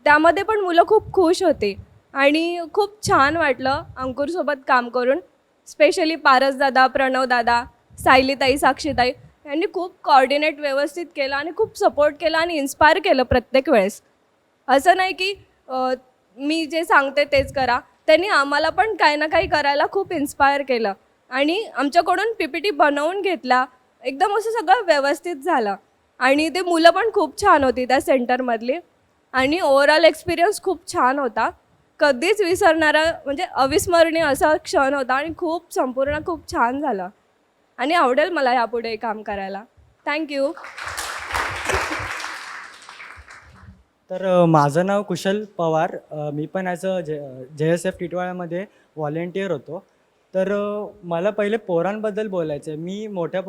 त्यामध्ये पण मुलं खूप खुश होती आणि खूप छान वाटलं अंकुरसोबत काम करून. स्पेशली पारस दादा, प्रणव दादा, सायलीताई, साक्षीताई यांनी खूप कोऑर्डिनेट व्यवस्थित केलं आणि खूप सपोर्ट केला आणि इन्स्पायर केलं प्रत्येक वेळेस. असं नाही की मी जे सांगते तेच करा. त्यांनी आम्हाला पण काही ना काही करायला खूप इन्स्पायर केलं आणि आमच्याकडून PPT बनवून घेतला. एकदम असं सगळं व्यवस्थित झालं आणि ते मुलं पण खूप छान होती त्या सेंटरमधली आणि ओव्हरऑल एक्सपिरियन्स खूप छान होता. कधीच विसरणारा म्हणजे अविस्मरणीय असा क्षण होता आणि संपूर्ण खूप छान झालं आणि आवडेल मला यापुढे काम करायला. थँक्यू. तर माझं नाव कुशल पवार. मी पण ॲज अ JSF टिटवाळ्यामध्ये व्हॉलेंटियर होतो. तर मला पहिले पोरांबद्दल बोलायचं आहे. मी मोठ्या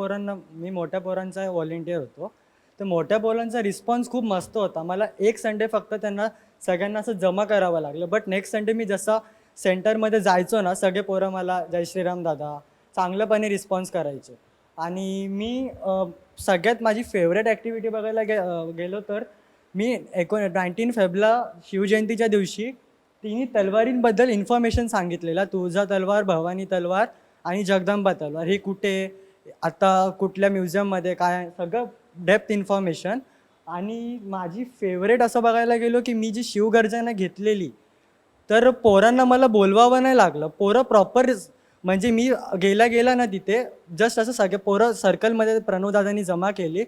पोरांचा व्हॉलेंटियर होतो. तर मोठ्या पोरांचा रिस्पॉन्स खूप मस्त होता. मला एक संडे फक्त त्यांना सगळ्यांना असं जमा करावं लागलं. बट नेक्स्ट संडे मी जसा सेंटरमध्ये जायचो ना, सगळे पोरं मला जय श्रीराम दादा चांगल्यापणे रिस्पॉन्स करायचे. आणि मी सगळ्यात माझी फेवरेट ॲक्टिव्हिटी बघायला गेलो तर मी 19 फेब्रुवारीला शिवजयंतीच्या दिवशी तिन्ही तलवारींबद्दल इन्फॉर्मेशन सांगितलेला. तुळजा तलवार, भवानी तलवार आणि जगदंबा तलवार. हे कुठे, आता कुठल्या म्युझियममध्ये, काय, सगळं डेप्थ इन्फॉर्मेशन. आणि माझी फेवरेट असं बघायला गेलो की मी जी शिवगर्जना घेतलेली तर पोरांना मला बोलवावं नाही लागलं. पोरं प्रॉपर म्हणजे मी गेला ना तिथे जस्ट असं सगळे पोरं सर्कलमध्ये प्रणवदादांनी जमा केली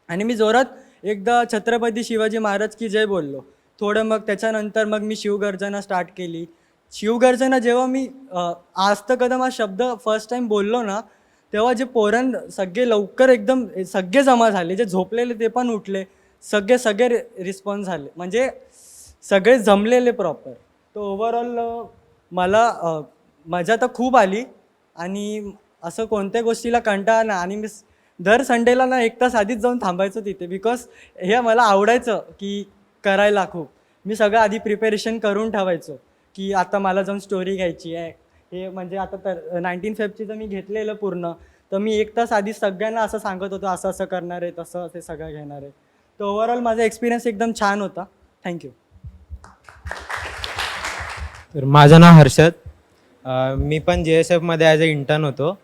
आणि मी जोरात एकदा छत्रपती शिवाजी महाराज की जय बोललो. थोडं मग त्याच्यानंतर मग मी शिवगर्जना स्टार्ट केली. शिवगर्जना जेव्हा मी आज तर कदम हा शब्द फर्स्ट टाईम बोललो ना, तेव्हा जे सगळे लवकर एकदम सगळे जमा झाले. जे झोपलेले ते पण उठले. सगळे रिस्पॉन्स झाले, म्हणजे सगळे जमलेले प्रॉपर. तर ओव्हरऑल मला मजा तर खूप आली आणि असं कोणत्या गोष्टीला कंटाळा नाही. आणि मी दर संडेला ना 1 तास आधीच जाऊन थांबायचो तिथे, बिकॉज हे मला आवडायचं की करायला खूप. मी सगळं आधी प्रिपेरेशन करून ठेवायचो की आता मला जाऊन स्टोरी घ्यायची आहे. हे म्हणजे आता तर 19 फेब्रुवारीचं तर मी घेतलेलं पूर्ण, तर मी 1 तास आधी सगळ्यांना असं सांगत होतो असं असं करणार आहे, तसं ते सगळं घेणार आहे. तर ओव्हरऑल माझा एक्सपिरियन्स एकदम छान होता. थँक्यू. तर माझं नाव हर्षद. मी पण JSFमध्ये ॲज अ इंटर्न होतो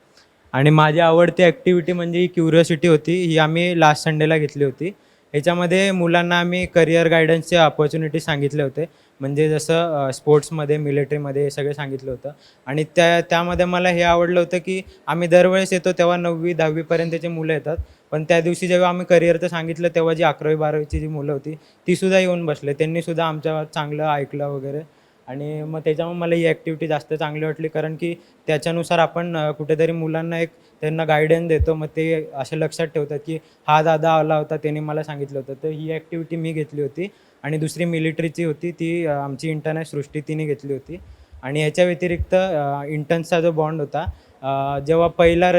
आणि माझी आवडती ॲक्टिव्हिटी म्हणजे ही क्युरिओसिटी होती. ही आम्ही लास्ट संडेला घेतली होती. ह्याच्यामध्ये मुलांना आम्ही करिअर गायडन्सचे अपॉर्च्युनिटी सांगितले होते, म्हणजे जसं स्पोर्ट्समध्ये, मिलिटरीमध्ये हे सगळे सांगितलं होतं. आणि त्यामध्ये मला हे आवडलं होतं की आम्ही दरवेळेस येतो तेव्हा 9वी 10वीपर्यंतचे मुलं येतात, पण त्या दिवशी जेव्हा आम्ही करिअरचं सांगितलं तेव्हा जी 11वी 12वीची जी मुलं होती तीसुद्धा येऊन बसले. त्यांनीसुद्धा आमच्या चांगलं ऐकलं वगैरे. आणि मग त्याच्यामुळे मला ही ॲक्टिव्हिटी जास्त चांगली वाटली, कारण की त्याच्यानुसार आपण कुठेतरी मुलांना त्यांना गायडन्स देतो. मग ते असे लक्षात ठेवतात की हा दादा आला होता, त्याने मला सांगितलं होतं. तर ही ॲक्टिव्हिटी मी घेतली होती. आणि दुसरी मिलिटरीची होती, ती आमची इंटर्न आहे सृष्टी, तिने घेतली होती. आणि ह्याच्या व्यतिरिक्त इंटर्न्सचा जो बॉन्ड होता, जेव्हा पहिला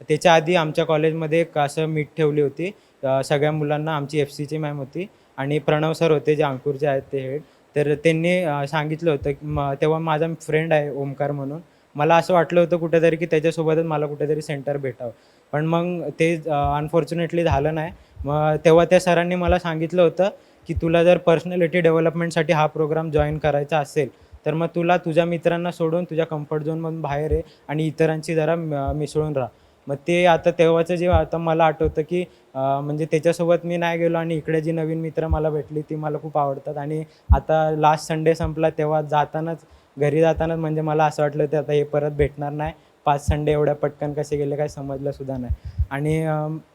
त्याच्या आधी आमच्या कॉलेजमध्ये एक असं मीट ठेवली होती सगळ्या मुलांना. आमची FCची मॅम होती आणि प्रणव सर होते जे अंकुरचे आहेत ते हेड. तर त्यांनी सांगितलं होतं तेव्हा माझा फ्रेंड आहे ओमकार म्हणून, मला असं वाटलं होतं कुठेतरी की त्याच्यासोबतच मला कुठेतरी सेंटर भेटावं, पण मग ते अनफॉर्च्युनेटली झालं नाही. मग तेव्हा त्या सरांनी मला सांगितलं होतं की तुला जर पर्सनॅलिटी डेव्हलपमेंटसाठी हा प्रोग्राम जॉईन करायचा असेल तर मग तुला तुझ्या मित्रांना सोडून तुझ्या कम्फर्ट झोनमधून बाहेर आहे आणि इतरांशी जरा मिसळून राहा. मग ते आता तेव्हाचं जेव्हा आता मला आठवतं की म्हणजे त्याच्यासोबत मी नाही गेलो आणि इकडे जी नवीन मित्र मला भेटली ती मला खूप आवडतात. आणि आता लास्ट संडे संपला तेव्हा घरी जातानाच म्हणजे मला असं वाटलं की आता हे परत भेटणार नाही. 5 संडे एवढ्या पटकन कसे गेले काय समजलंसुद्धा नाही. आणि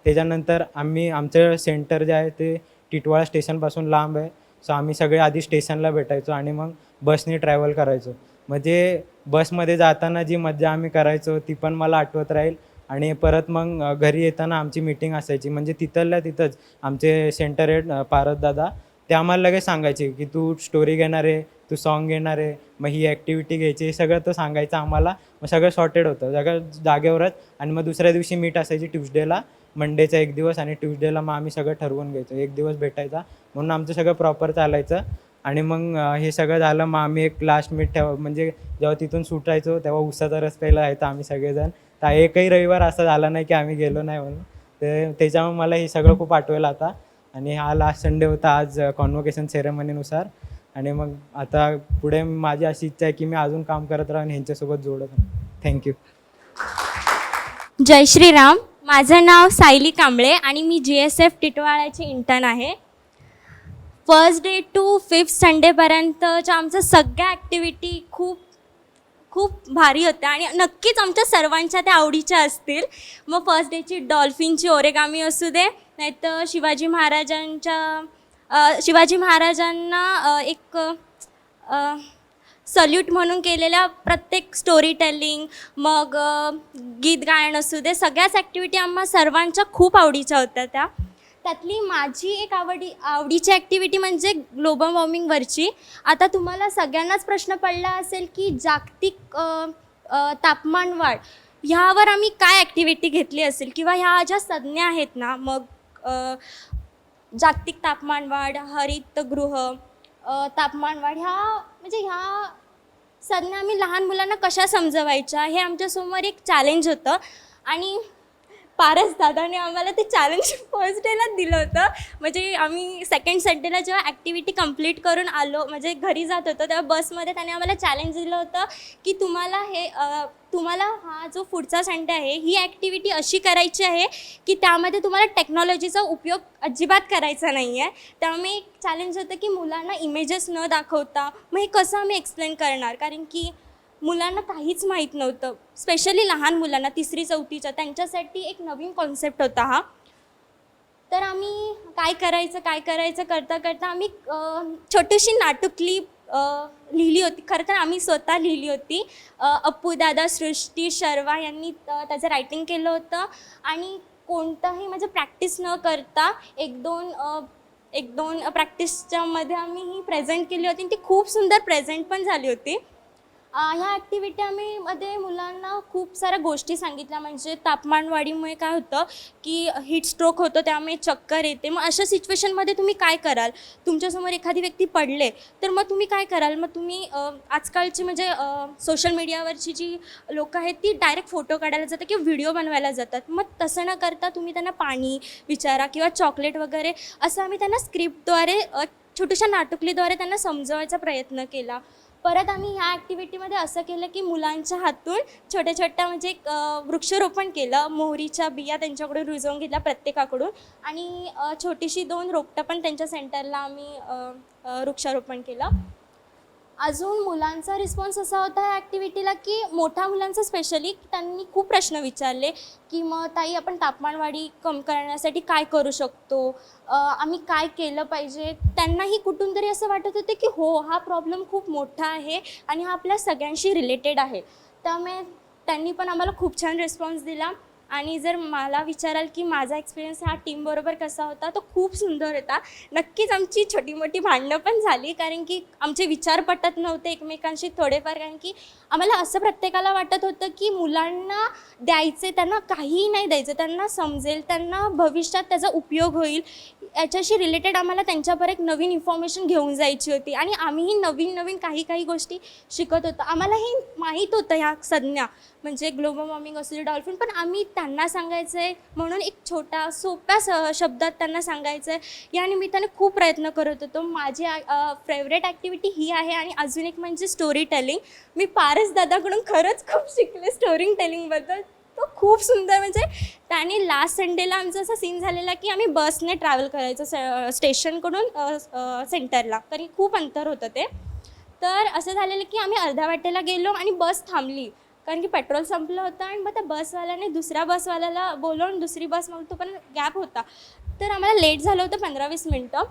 त्याच्यानंतर आमचं सेंटर जे आहे ते टिटवाळा स्टेशनपासून लांब आहे. सो आम्ही सगळे आधी स्टेशनला भेटायचो आणि मग बसने ट्रॅव्हल करायचो. म्हणजे बसमध्ये जाताना जी मज्जा आम्ही करायचो ती पण मला आठवत राहील. आणि परत मग घरी येताना आमची मीटिंग असायची. म्हणजे तिथल्या तिथंच आमचे सेंटर हेड पारस दादा ते आम्हाला लगेच सांगायचे की तू स्टोरी घेणार आहे, तू सॉन्ग घेणार आहे, मग ही ॲक्टिव्हिटी घ्यायची, हे सगळं तो सांगायचं आम्हाला. मग सगळं सॉर्टेड होतं सगळं जागेवरच. आणि मग दुसऱ्या दिवशी मीट असायची ट्यूसडेला, मंडेचा एक दिवस, आणि ट्यूसडेला मग आम्ही सगळं ठरवून घ्यायचो, एक दिवस भेटायचा. म्हणून आमचं सगळं प्रॉपर चालायचं. आणि मग हे सगळं झालं, मग आम्ही एक लास्ट मीट म्हणजे जेव्हा तिथून सुटायचो तेव्हा उसाचा रस प्यायला यायचा आम्ही सगळेजण. तर एकही रविवार असा झाला नाही की आम्ही गेलो नाही म्हणून. तर त्याच्यामुळे मला हे सगळं खूप आठवेल आता. आणि हा लास्ट संडे होता आज कॉन्व्होकेशन सेरेमनीनुसार. आणि मग आता पुढे माझी अशी इच्छा आहे की मी अजून काम करत राहून ह्यांच्यासोबत जोडत राहून. थँक्यू. जय श्रीराम. माझं नाव सायली कांबळे आणि मी GSF टिटवाळ्याची इंटर्न आहे. फर्स्ट डे टू 5th संडेपर्यंतच्या आमच्या सगळ्या ॲक्टिव्हिटी खूप खूप भारी होत्या आणि नक्कीच आमच्या सर्वांच्या त्या आवडीच्या असतील. मग फर्स्ट डेची डॉल्फिनची ओरेगामी असू दे, नाहीतर शिवाजी महाराजांना एक सल्यूट म्हणून केलेल्या प्रत्येक स्टोरी टेलिंग, मग गीत गायन असू दे, सगळ्याच ॲक्टिव्हिटी आम्हा सर्वांच्या खूप आवडीच्या होत्या. त्यातली माझी एक आवडीची ॲक्टिव्हिटी म्हणजे ग्लोबल वॉर्मिंगवरची. आता तुम्हाला सगळ्यांनाच प्रश्न पडला असेल की जागतिक तापमान वाढ ह्यावर आम्ही काय ॲक्टिव्हिटी घेतली असेल, किंवा ह्या ज्या संज्ञा आहेत ना, मग जागतिक तापमान वाढ, हरितगृह तापमान वाढ, ह्या संज्ञा आम्ही लहान मुलांना कशा समजवायच्या, हे आमच्यासमोर एक चॅलेंज होतं. आणि पारस दादाने आम्हाला ते चॅलेंज फर्स्ट डेला दिलं होतं. म्हणजे आम्ही सेकंड संडेला जेव्हा ॲक्टिव्हिटी कंप्लीट करून आलो, म्हणजे घरी जात होतो, तेव्हा बसमध्ये त्याने आम्हाला चॅलेंज दिलं होतं की तुम्हाला हा जो पुढचा संडे आहे ही ॲक्टिव्हिटी अशी करायची आहे की त्यामध्ये तुम्हाला टेक्नॉलॉजीचा उपयोग अजिबात करायचा नाही आहे. त्यामुळे एक चॅलेंज होतं की मुलांना इमेजेस न दाखवता मग हे कसं आम्ही एक्सप्लेन करणार, कारण की मुलांना काहीच माहीत नव्हतं, स्पेशली लहान मुलांना 3री-4थीच्या, त्यांच्यासाठी एक नवीन कॉन्सेप्ट होता हा. तर आम्ही काय करायचं करता करता आम्ही छोटीशी नाटुकली लिहिली होती. खरं तर आम्ही स्वतः लिहिली होती. अप्पू दादा, सृष्टी शर्वा यांनी त्याचं रायटिंग केलं होतं. आणि कोणतंही म्हणजे प्रॅक्टिस न करता एक दोन प्रॅक्टिसच्या मध्ये आम्ही ही प्रेझेंट केली होती. ती खूप सुंदर प्रेझेंट पण झाली होती. ह्या ॲक्टिव्हिटी आम्ही मध्ये मुलांना खूप साऱ्या गोष्टी सांगितल्या. म्हणजे तापमानवाढीमुळे काय होतं की हीट स्ट्रोक होतं, त्यामुळे चक्कर येते. मग अशा सिच्युएशनमध्ये तुम्ही काय कराल, तुमच्यासमोर एखादी व्यक्ती पडले तर मग तुम्ही काय कराल. मग तुम्ही आजकालची म्हणजे सोशल मीडियावरची जी लोकं आहेत ती डायरेक्ट फोटो काढायला जातात किंवा व्हिडिओ बनवायला जातात. मग तसं न करता तुम्ही त्यांना पाणी विचारा किंवा चॉकलेट वगैरे असं आम्ही त्यांना स्क्रिप्टद्वारे छोट्याशा नाटुकलीद्वारे त्यांना समजवायचा प्रयत्न केला. परत आम्ही ह्या ॲक्टिव्हिटीमध्ये असं केलं की मुलांच्या हातून छोट्या म्हणजे एक वृक्षारोपण केलं. मोहरीच्या बिया त्यांच्याकडून रुजवून घेतल्या प्रत्येकाकडून, आणि छोटीशी 2 रोपटं पण त्यांच्या सेंटरला आम्ही वृक्षारोपण केलं. अजून मुलांचा रिस्पॉन्स असा होता ह्या ॲक्टिव्हिटीला की मोठ्या मुलांचं स्पेशली त्यांनी खूप प्रश्न विचारले की मग ताई आपण तापमानवाढी कमी करण्यासाठी काय करू शकतो, आम्ही काय केलं पाहिजे. त्यांनाही कुठून तरी असं वाटत होतं की हो, हा प्रॉब्लेम खूप मोठा आहे आणि हा आपल्या सगळ्यांशी रिलेटेड आहे. त्यामुळे त्यांनी पण आम्हाला खूप छान रिस्पॉन्स दिला. आणि जर मला विचाराल की माझा एक्सपिरियन्स ह्या टीमबरोबर कसा होता, तो खूप सुंदर होता. नक्कीच आमची छोटी मोठी भांडणं पण झाली, कारण की आमचे विचार पटत नव्हते एकमेकांशी थोडेफार. कारण की आम्हाला असं प्रत्येकाला वाटत होतं की मुलांना द्यायचे, त्यांना काहीही नाही द्यायचं, त्यांना समजेल, त्यांना भविष्यात त्याचा उपयोग होईल, याच्याशी रिलेटेड आम्हाला त्यांच्यापर्यंत एक नवीन इन्फॉर्मेशन घेऊन जायची होती. आणि आम्हीही नवीन काही गोष्टी शिकत होतो. आम्हालाही माहीत होतं ह्या संज्ञा म्हणजे ग्लोबल वॉर्मिंग असलेली डॉल्फिन, पण आम्ही त्यांना सांगायचं आहे म्हणून एक छोटा सोप्या शब्दात त्यांना सांगायचं आहे, या निमित्ताने खूप प्रयत्न करत होतो. माझी फेवरेट ॲक्टिव्हिटी ही आहे. आणि अजून एक म्हणजे स्टोरी टेलिंग. मी पारस दादाकडून खरंच खूप शिकले स्टोरी टेलिंगबद्दल. तो खूप सुंदर, म्हणजे त्याने लास्ट संडेला आमचा असा सीन झालेला की आम्ही बसने ट्रॅव्हल करायचं स्टेशनकडून सेंटरला, कारण खूप अंतर होतं ते. तर असं झालेलं की आम्ही अर्ध्या वाटेला गेलो आणि बस थांबली, कारण की पेट्रोल संपलं होतं. आणि मग त्या बसवाल्याने दुसऱ्या बसवाल्याला बोलवून दुसरी बस, मग तो पण गॅप होता, तर आम्हाला लेट झालं होतं 15-20 मिनटं.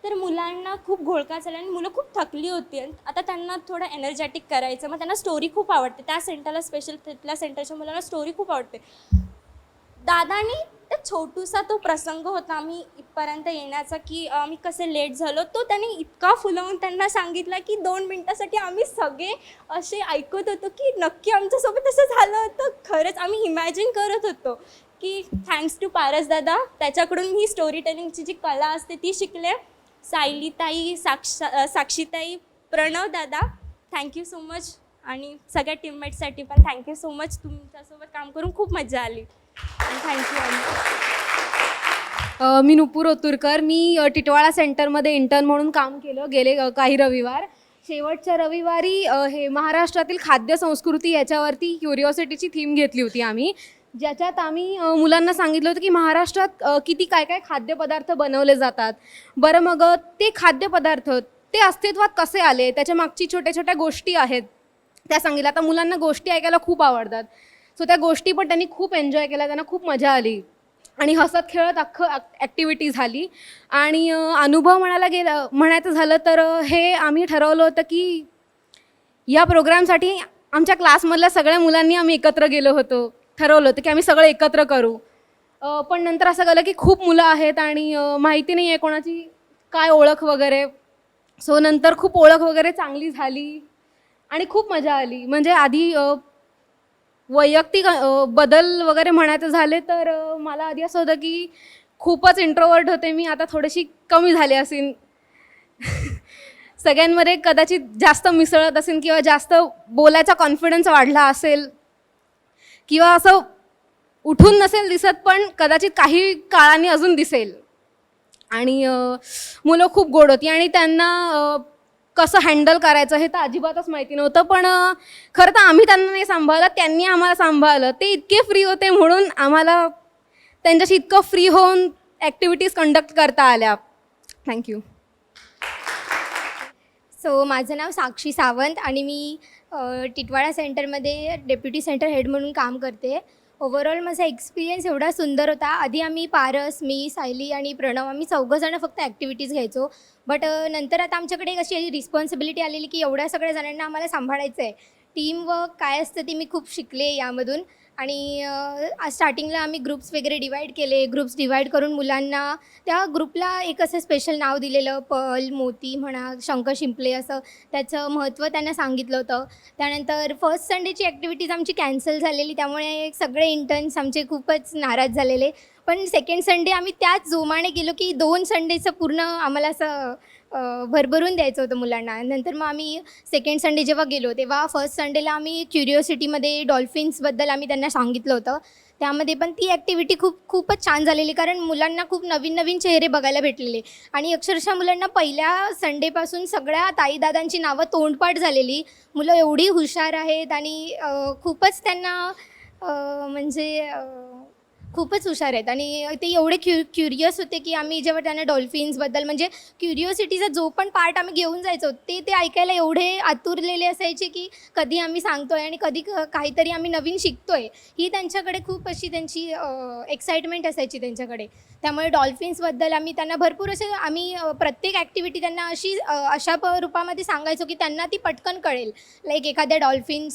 तर मुलांना खूप घोळका झाला आणि मुलं खूप थकली होती आणि आता त्यांना थोडं एनर्जेटिक करायचं. मग त्यांना स्टोरी खूप आवडते, त्या सेंटरला स्पेशल तिथल्या सेंटरच्या मुलांना स्टोरी खूप आवडते. दादानी त्या छोटूसा तो प्रसंग होता आम्ही इथपर्यंत येण्याचा, की आम्ही कसे लेट झालो, तो त्यांनी इतका फुलवून त्यांना सांगितला की 2 मिनटासाठी आम्ही सगळे असे ऐकत होतो की नक्की आमच्यासोबत असं झालं होतं. खरंच आम्ही इमॅजिन करत होतो की थँक्स टू पारस दादा, त्याच्याकडून ही स्टोरी टेलिंगची जी कला असते ती शिकले. सायलीताई, साक्षीताई, प्रणव दादा, थँक्यू सो मच. आणि सगळ्या टीममेट्ससाठी पण थँक्यू सो मच. तुमच्यासोबत काम करून खूप मजा आली आणि थँक्यू. मी नुपूर ओतुरकर. मी टिटवाळा सेंटरमध्ये इंटर्न म्हणून काम केलं गेले काही रविवार. शेवटच्या रविवारी हे महाराष्ट्रातील खाद्य संस्कृती याच्यावरती क्युरिओसिटीची थीम घेतली होती आम्ही, ज्याच्यात आम्ही मुलांना सांगितलं होतं की महाराष्ट्रात किती काय काय खाद्यपदार्थ बनवले जातात. बरं, मग ते खाद्यपदार्थ ते अस्तित्वात कसे आले, त्याच्या मागची छोट्या छोट्या गोष्टी आहेत त्या सांगितल्या. आता मुलांना गोष्टी ऐकायला खूप आवडतात, सो त्या गोष्टी पण त्यांनी खूप एन्जॉय केल्या, त्यांना खूप मजा आली आणि हसत खेळत अख्खं ॲक्टिव्हिटी झाली. आणि अनुभव म्हणायचं झालं तर हे आम्ही ठरवलं होतं की या प्रोग्रामसाठी आमच्या क्लासमधल्या सगळ्या मुलांनी आम्ही एकत्र गेलो होतो. ठरवलं होतं की आम्ही सगळं एकत्र करू. पण नंतर असं झालं की खूप मुलं आहेत आणि माहिती नाही आहे कोणाची काय ओळख वगैरे. सो नंतर खूप ओळख वगैरे चांगली झाली आणि खूप मजा आली. म्हणजे आधी वैयक्तिक बदल वगैरे म्हणायचं झाले तर मला आधी असं होतं की खूपच इंट्रोवर्ट होते मी, आता थोडीशी कमी झाले असेल. सगळ्यांमध्ये कदाचित जास्त मिसळत असेल किंवा जास्त बोलायचा कॉन्फिडन्स वाढला असेल किंवा असं उठून नसेल दिसत, पण कदाचित काही काळाने अजून दिसेल. आणि मुलं खूप गोड होती आणि त्यांना कसं हँडल करायचं हे तर अजिबातच माहिती नव्हतं. पण खरं तर आम्ही त्यांना नाही सांभाळलं, त्यांनी आम्हाला सांभाळलं. ते इतके फ्री होते म्हणून आम्हाला त्यांच्याशी इतकं फ्री होऊन ॲक्टिव्हिटीज कंडक्ट करता आल्या. थँक्यू. सो माझं नाव साक्षी सावंत आणि मी टिटवाळा सेंटरमध्ये डेप्युटी सेंटर हेड म्हणून काम करते. ओव्हरऑल माझा एक्सपिरियन्स एवढा सुंदर होता. आधी आम्ही पारस, मी, सायली आणि प्रणव आम्ही चौघंजणं फक्त ॲक्टिव्हिटीज घ्यायचो. बट नंतर आता आमच्याकडे एक अशी रिस्पॉन्सिबिलिटी आलेली की एवढ्या सगळ्या जणांना आम्हाला सांभाळायचं आहे. टीमवर्क काय असतं ते मी खूप शिकले यामधून. आणि स्टार्टिंगला आम्ही ग्रुप्स वगैरे डिवाईड केले. ग्रुप्स डिवाईड करून मुलांना त्या ग्रुपला एक असं स्पेशल नाव दिलेलं, पर्ल, मोती म्हणा, शंकर शिंपले, असं त्याचं महत्त्व त्यांना सांगितलं होतं. त्यानंतर फर्स्ट संडेची ॲक्टिव्हिटीज आमची कॅन्सल झालेली, त्यामुळे सगळे इंटर्न्स आमचे खूपच नाराज झालेले. पण सेकंड संडे आम्ही त्याच जोमाने गेलो की 2 संडेचं पूर्ण आम्हाला असं भरभरून द्यायचं होतं मुलांना. नंतर मग आम्ही सेकंड संडे जेव्हा गेलो तेव्हा फर्स्ट संडेला आम्ही क्युरिओसिटीमध्ये डॉल्फिन्सबद्दल आम्ही त्यांना सांगितलं होतं. त्यामध्ये पण ती ॲक्टिव्हिटी खूपच छान झालेली, कारण मुलांना खूप नवीन नवीन चेहरे बघायला भेटलेले आणि अक्षरशः मुलांना पहिल्या संडेपासून सगळ्या ताईदादांची नावं तोंडपाठ झालेली. मुलं एवढी हुशार आहेत आणि खूपच त्यांना म्हणजे खूपच हुशार आहेत आणि ते एवढे क्युरियस होते की आम्ही जेव्हा त्यांना डॉल्फिन्सबद्दल म्हणजे क्युरिओसिटीचा जो पण पार्ट आम्ही घेऊन जायचो ते ऐकायला एवढे आतुरलेले असायचे की कधी आम्ही सांगतोय आणि कधी काहीतरी आम्ही नवीन शिकतोय, ही त्यांच्याकडे खूप अशी त्यांची एक्साइटमेंट असायची त्यांच्याकडे. त्यामुळे डॉल्फिन्सबद्दल आम्ही त्यांना भरपूर असे आम्ही प्रत्येक ॲक्टिव्हिटी त्यांना अशा रूपामध्ये सांगायचो की त्यांना ती पटकन कळेल. लाईक एखाद्या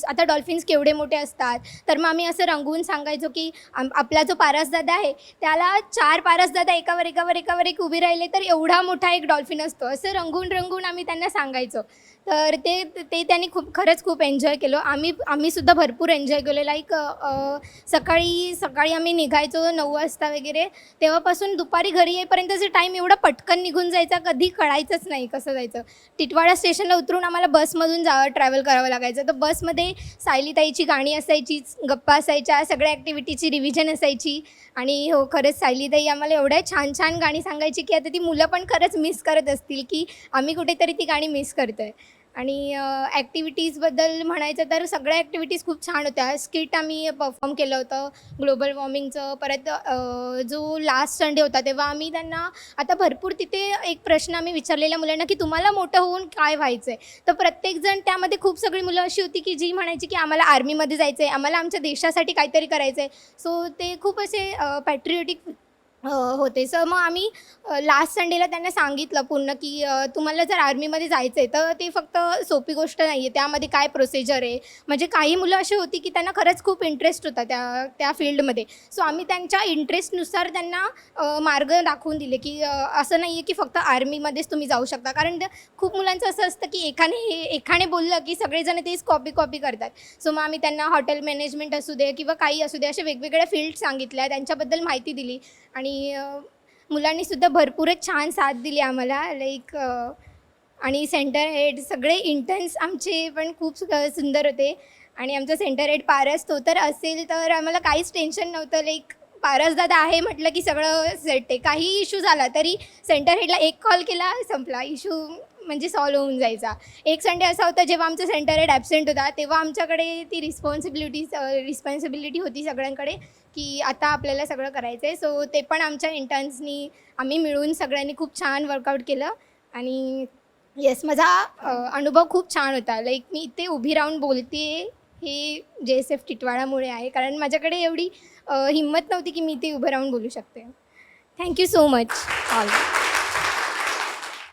आता डॉल्फिन्स केवढे मोठे असतात, तर मग आम्ही असं रंगवून सांगायचो की आपला जो पारसदादा आहे त्याला 4 पारसदादा एकावर एक उभे राहिले तर एवढा मोठा एक डॉल्फिन असतो, असं रंगून आम्ही त्यांना सांगायचो. तर ते त्यांनी खरंच खूप एन्जॉय केलं. आम्ही सुद्धा भरपूर एन्जॉय केलं. लाईक सकाळी आम्ही निघायचो 9 वाजता वगैरे, तेव्हापासून दुपारी घरी येईपर्यंतचे टाईम एवढा पटकन निघून जायचा, कधी कळायचंच नाही कसं जायचं. टिटवाळा स्टेशनला उतरून आम्हाला बसमधून ट्रॅव्हल करावं लागायचं. तर बसमध्ये सायलीताईची गाणी असायची, गप्पा असायच्या, सगळ्या ॲक्टिव्हिटीची रिव्हिजन असायची. आणि हो, खरंच सायलीताई आम्हाला एवढ्या छान छान गाणी सांगायची की आता ती मुलं पण खरंच मिस करत असतील की आम्ही कुठेतरी ती गाणी मिस करतो आहे. आणि ॲक्टिव्हिटीजबद्दल म्हणायचं तर सगळ्या ॲक्टिव्हिटीज खूप छान होत्या. स्किट आम्ही परफॉर्म केलं होतं ग्लोबल वॉर्मिंगचं. परत जो लास्ट संडे होता तेव्हा आम्ही त्यांना आता भरपूर तिथे एक प्रश्न आम्ही विचारलेल्या मुलांना की तुम्हाला मोठं होऊन काय व्हायचं आहे. तर प्रत्येकजण त्यामध्ये खूप सगळी मुलं अशी होती की जी म्हणायची की आम्हाला आर्मीमध्ये जायचं आहे, आम्हाला आमच्या देशासाठी काहीतरी करायचं आहे. सो ते खूप असे पॅट्रियोटिक होते. सो मग आम्ही लास्ट संडेला त्यांना सांगितलं पूर्ण की तुम्हाला जर आर्मीमध्ये जायचं आहे तर ते फक्त सोपी गोष्ट नाही आहे, त्यामध्ये काय प्रोसिजर आहे. म्हणजे काही मुलं अशी होती की त्यांना खरंच खूप इंटरेस्ट होता त्या फील्डमध्ये. सो आम्ही त्यांच्या इंटरेस्टनुसार त्यांना मार्ग दाखवून दिले की असं नाही आहे की फक्त आर्मीमध्येच तुम्ही जाऊ शकता. कारण खूप मुलांचं असं असतं की एकाने बोललं की सगळेजण तेच कॉपी करतात. सो मग आम्ही त्यांना हॉटेल मॅनेजमेंट असू दे किंवा काही असू दे असे वेगवेगळ्या फील्ड सांगितल्या, त्यांच्याबद्दल माहिती दिली आणि मुलांनीसुद्धा भरपूरच छान साथ दिली आम्हाला. लाईक आणि सेंटर हेड सगळे इंटर्न्स आमचे पण खूप सुंदर होते. आणि आमचा सेंटर हेड पारस, तो तर असेल तर आम्हाला काहीच टेन्शन नव्हतं. लाईक पारस दादा आहे म्हटलं की सगळं सेट आहे. काही इश्यू झाला तरी सेंटर हेडला एक कॉल केला, संपला इश्यू, म्हणजे सॉल्व होऊन जायचा. एक संडे असा होता जेव्हा आमचा सेंटर हेड ॲबसेंट होता, तेव्हा आमच्याकडे ती रिस्पॉन्सिबिलिटी होती सगळ्यांकडे की आता आपल्याला सगळं करायचं आहे. सो ते पण आमच्या इंटर्न्सनी आम्ही मिळून सगळ्यांनी खूप छान वर्कआउट केलं. आणि येस, माझा अनुभव खूप छान होता. लाईक मी इथे उभी राहून बोलते हे JSF टिटवाळामुळे आहे, कारण माझ्याकडे एवढी हिंमत नव्हती की मी इथे उभं राहून बोलू शकते. Thank you so much all.